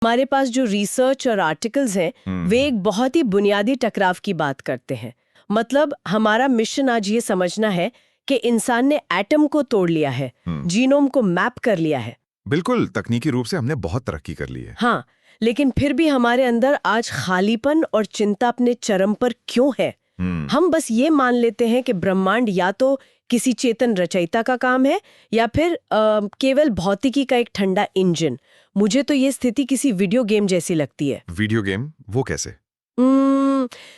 हमारे पास जो रिसर्च और आर्टिकल्स हैं वे एक बहुत ही बुनियादी टकराव की बात करते हैं। मतलब हमारा मिशन आज ये समझना है कि इंसान ने एटम को तोड़ लिया है, जीनोम को मैप कर लिया है। बिल्कुल, तकनीकी रूप से हमने बहुत तरक्की कर ली है। हाँ, लेकिन फिर भी हमारे अंदर आज खालीपन और चिंता अपने चरम पर क्यों है? हम बस ये मान लेते हैं कि ब्रह्मांड या तो किसी चेतन रचयिता का काम है या फिर केवल भौतिकी का एक ठंडा इंजन। मुझे तो ये स्थिति किसी वीडियो गेम जैसी लगती है। Video game? वो कैसे?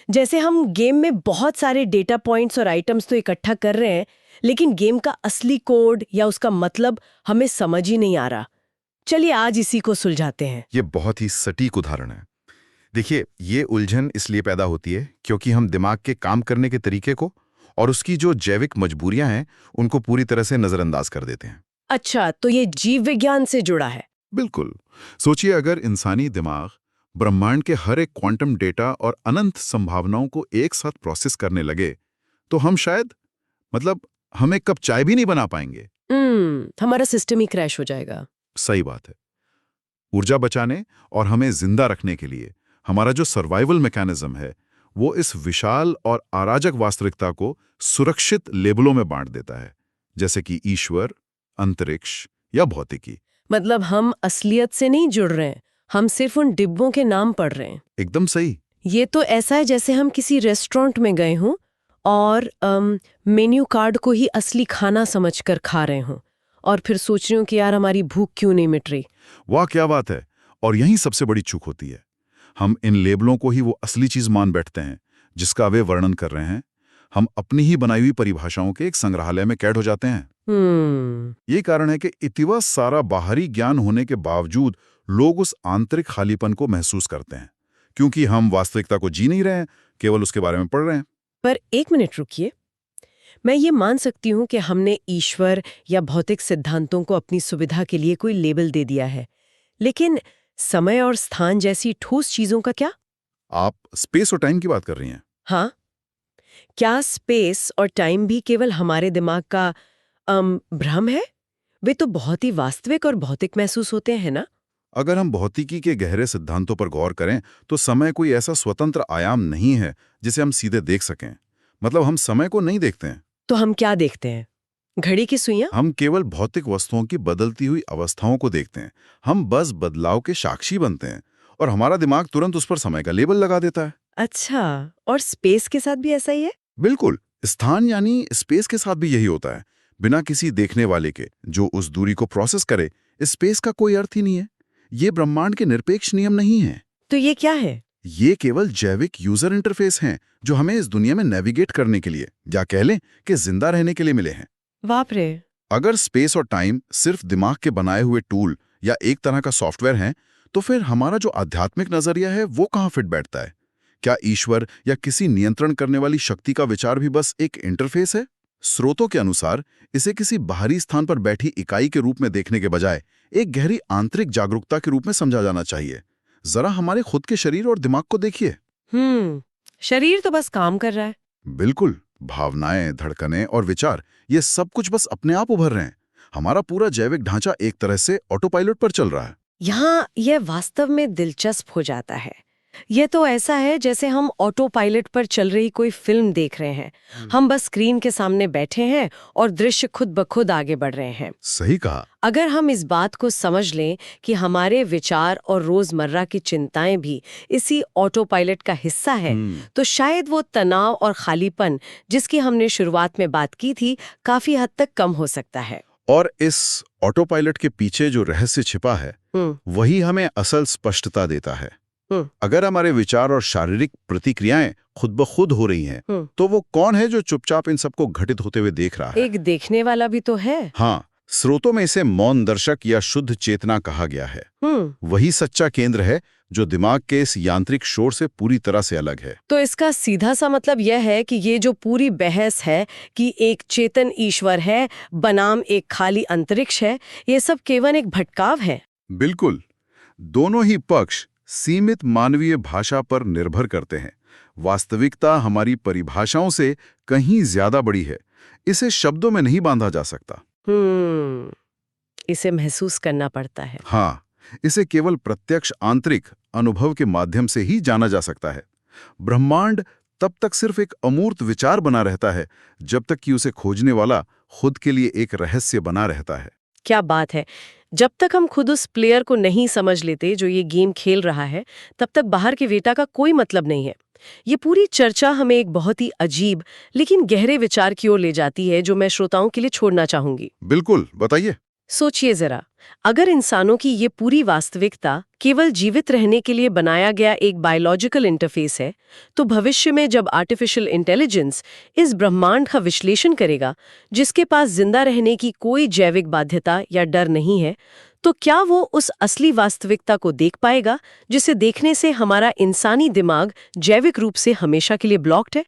जैसे हम गेम में बहुत सारे डेटा पॉइंट्स और आइटम्स तो इकट्ठा कर रहे हैं, लेकिन गेम का असली कोड या उसका मतलब हमें समझ ही नहीं आ रहा। चलिए आज इसी को सुलझाते हैं। ये बहुत ही सटीक उदाहरण है। देखिए, ये उलझन इसलिए पैदा होती है क्योंकि हम दिमाग के काम करने के तरीके को और उसकी जो जैविक मजबूरियां हैं उनको पूरी तरह से नजरअंदाज कर देते हैं। अच्छा, तो ये जीव विज्ञान से जुड़ा है। बिल्कुल। सोचिए, अगर इंसानी दिमाग ब्रह्मांड के हर एक क्वांटम डेटा और अनंत संभावनाओं को एक साथ प्रोसेस करने लगे तो हम शायद हम एक कप चाय भी नहीं बना पाएंगे। हमारा सिस्टम ही क्रैश हो जाएगा। सही बात है। ऊर्जा बचाने और हमें जिंदा रखने के लिए हमारा जो सर्वाइवल मैकेनिज्म है वो इस विशाल और अराजक वास्तविकता को सुरक्षित लेबलों में बांट देता है, जैसे कि ईश्वर, अंतरिक्ष या भौतिकी। मतलब हम असलियत से नहीं जुड़ रहे हैं, हम सिर्फ उन डिब्बों के नाम पढ़ रहे हैं। एकदम सही। ये तो ऐसा है जैसे हम किसी रेस्टोरेंट में गए हों और मेन्यू कार्ड को ही असली खाना समझकर खा रहे हों और फिर सोच रही हूँ कि यार हमारी भूख क्यों नहीं मिट रही। वाह, क्या बात है। और यही सबसे बड़ी चूक होती है। हम इन लेबलों को ही वो असली चीज मान बैठते हैं जिसका वे वर्णन कर रहे हैं। हम अपनी ही बनाई हुई परिभाषाओं के एक संग्रहालय में कैद हो जाते हैं। ये कारण है कि इतना सारा बाहरी ज्ञान होने के बावजूद लोग उस आंतरिक खालीपन को महसूस करते हैं, क्योंकि हम वास्तविकता को जी नहीं रहे हैं, केवल उसके बारे में पढ़ रहे हैं। पर एक मिनट रुकिए, मैं ये मान सकती हूँ कि हमने ईश्वर या भौतिक सिद्धांतों को अपनी सुविधा के लिए कोई लेबल दे दिया है, लेकिन समय और स्थान जैसी ठोस चीजों का क्या? आप स्पेस और टाइम की बात कर रही हैं? हाँ, क्या स्पेस और टाइम भी केवल हमारे दिमाग का भ्रम है? वे तो बहुत ही वास्तविक और भौतिक महसूस होते हैं ना? अगर हम भौतिकी के गहरे सिद्धांतों पर गौर करें तो समय कोई ऐसा स्वतंत्र आयाम नहीं है जिसे हम सीधे देख सकें। हम समय को नहीं देखते हैं। तो हम क्या देखते हैं? घड़ी की सुइयां? हम केवल भौतिक वस्तुओं की बदलती हुई अवस्थाओं को देखते हैं। हम बस बदलाव के साक्षी बनते हैं और हमारा दिमाग तुरंत उस पर समय का लेबल लगा देता है। अच्छा, और स्पेस के साथ भी ऐसा ही है? बिल्कुल। स्थान यानी स्पेस के साथ भी यही होता है। बिना किसी देखने वाले के जो उस दूरी को प्रोसेस करे, स्पेस का कोई अर्थ ही नहीं है। ये ब्रह्मांड के निरपेक्ष नियम नहीं है। तो ये क्या है? ये केवल जैविक यूजर इंटरफेस हैं जो हमें इस दुनिया में नेविगेट करने के लिए, या कह लें कि जिंदा रहने के लिए मिले हैं। बाप रे। अगर स्पेस और टाइम सिर्फ दिमाग के बनाए हुए टूल या एक तरह का सॉफ्टवेयर हैं, तो फिर हमारा जो आध्यात्मिक नजरिया है वो कहाँ फिट बैठता है? क्या ईश्वर या किसी नियंत्रण करने वाली शक्ति का विचार भी बस एक इंटरफेस है? स्रोतों के अनुसार इसे किसी बाहरी स्थान पर बैठी इकाई के रूप में देखने के बजाय एक गहरी आंतरिक जागरूकता के रूप में समझा जाना चाहिए। जरा हमारे खुद के शरीर और दिमाग को देखिए। शरीर तो बस काम कर रहा है। बिल्कुल। भावनाएं, धड़कनें और विचार, ये सब कुछ बस अपने आप उभर रहे हैं। हमारा पूरा जैविक ढांचा एक तरह से ऑटो पायलट पर चल रहा है। यहाँ यह वास्तव में दिलचस्प हो जाता है। यह तो ऐसा है जैसे हम ऑटो पायलट पर चल रही कोई फिल्म देख रहे हैं। हम बस स्क्रीन के सामने बैठे हैं और दृश्य खुद ब खुद आगे बढ़ रहे हैं। सही कहा। अगर हम इस बात को समझ लें कि हमारे विचार और रोजमर्रा की चिंताएं भी इसी ऑटो पायलट का हिस्सा है, तो शायद वो तनाव और खालीपन जिसकी हमने शुरुआत में बात की थी काफी हद तक कम हो सकता है। और इस ऑटो पायलट के पीछे जो रहस्य छिपा है वही हमें असल स्पष्टता देता है। अगर हमारे विचार और शारीरिक प्रतिक्रियाएं खुद ब खुद हो रही हैं, तो वो कौन है जो चुपचाप इन सबको घटित होते हुए देख रहा है? एक देखने वाला भी तो है। हाँ, स्रोतों में इसे मौन दर्शक या शुद्ध चेतना कहा गया है। वही सच्चा केंद्र है जो दिमाग के इस यांत्रिक शोर से पूरी तरह से अलग है। तो इसका सीधा सा मतलब यह है कि ये जो पूरी बहस है कि एक चेतन ईश्वर है बनाम एक खाली अंतरिक्ष है, ये सब केवल एक भटकाव है। बिल्कुल। दोनों ही पक्ष सीमित मानवीय भाषा पर निर्भर करते हैं। वास्तविकता हमारी परिभाषाओं से कहीं ज्यादा बड़ी है। इसे शब्दों में नहीं बांधा जा सकता। इसे महसूस करना पड़ता है। हाँ, इसे केवल प्रत्यक्ष आंतरिक अनुभव के माध्यम से ही जाना जा सकता है। ब्रह्मांड तब तक सिर्फ एक अमूर्त विचार बना रहता है जब तक कि उसे खोजने वाला खुद के लिए एक रहस्य बना रहता है। क्या बात है। जब तक हम खुद उस प्लेयर को नहीं समझ लेते जो ये गेम खेल रहा है, तब तक बाहर के वेटा का कोई मतलब नहीं है। ये पूरी चर्चा हमें एक बहुत ही अजीब लेकिन गहरे विचार की ओर ले जाती है, जो मैं श्रोताओं के लिए छोड़ना चाहूंगी। बिल्कुल, बताइए। सोचिए जरा, अगर इंसानों की ये पूरी वास्तविकता केवल जीवित रहने के लिए बनाया गया एक बायोलॉजिकल इंटरफेस है, तो भविष्य में जब आर्टिफिशियल इंटेलिजेंस इस ब्रह्मांड का विश्लेषण करेगा, जिसके पास जिंदा रहने की कोई जैविक बाध्यता या डर नहीं है, तो क्या वो उस असली वास्तविकता को देख पाएगा जिसे देखने से हमारा इंसानी दिमाग जैविक रूप से हमेशा के लिए ब्लॉक्ड है?